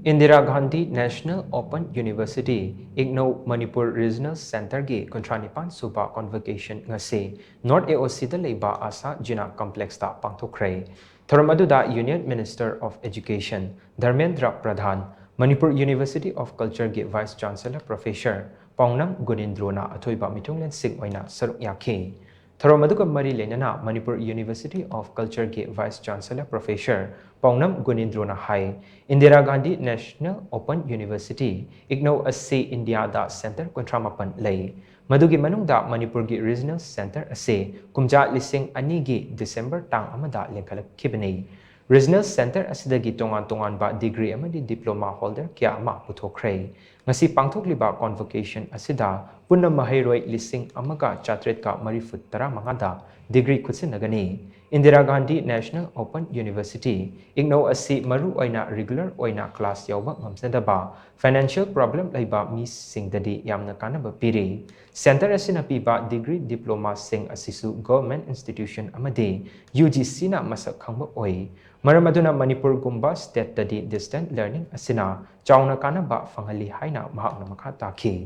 INDIRA GANDHI National Open University Ignou Manipur Regional Center gi Kontranipan Shuba Convocation ngasi North AOC da LEIBA ASHA JINA Complex da Pangthokkhre Thoramaduda Union Minister of Education Dharmendra Pradhan Manipur University of Culture gi Vice Chancellor Professor Paungnam Gunindrona Athoiba Mitunglen Sing oina saruk yakhi Thoramaduga Mari Lenana Manipur University of Culture gi Vice Chancellor Professor Paungnam Gunindrona Hai INDIRA GANDHI National Open University Ignou Asi India da Center Kontramapan Lei Madugi Manungda Manipur gi Regional Center Asi Kumja Lising Anigi December Tang Amada Lenkalak Kibani Regional Center Asidagi Tongan ba degree amadi diploma holder kya ama puthokre ngasi pangthokliba convocation asida punna mahairoi lising amaga chatret ka marifut tara mangada degree khutsinagani INDIRA GANDHI National Open University Ignou asi maru oina regular oina class yawba ngamsadaba financial problem laiba mi singdadi yamna kanaba piri center asina piba degree diploma sing asisu government institution amadi UGC na masak khangba oi Maramaduna Manipur Gumba State Tadi Distant Learning Asina Chauna Kanaba Fangali Haina Mahakna Makata Ki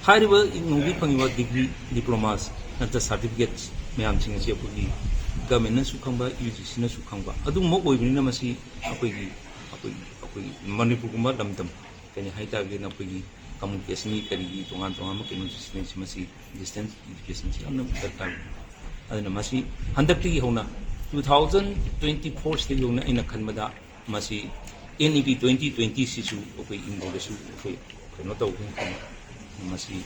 High-level Ignou Pangiwa degree diplomas and the certificates Mayam Singapugi government Sukamba UGC Sukamba. Adu Moko Namasi Apigi Manipur Gumba Damdam can you hide again Apigi Communication Kari Tongan Masi distance education that time. Adana masi handakti hona 2024 stage hona ina khanmada masi NEP 2020 sisu okoi ingo su okoi kano taw kan masi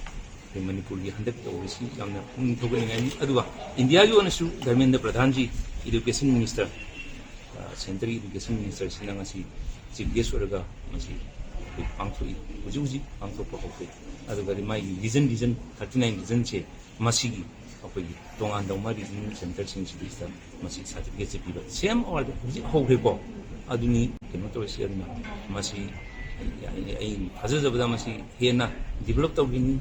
Manipur gi handak taw si yamna thogani ngani aduwa India gi onasu Dharmendra Pradhan ji education minister central education minister sinanga si chief guest oraga masi pangthoi ujuji pangtho pakoi aduga mai vision 39 vision che masi gi akogi tongan dongma regional center sing sibista masi certificate piba same or the whole report aduni keno to share na masi ai hazabada masi hena develop tawgini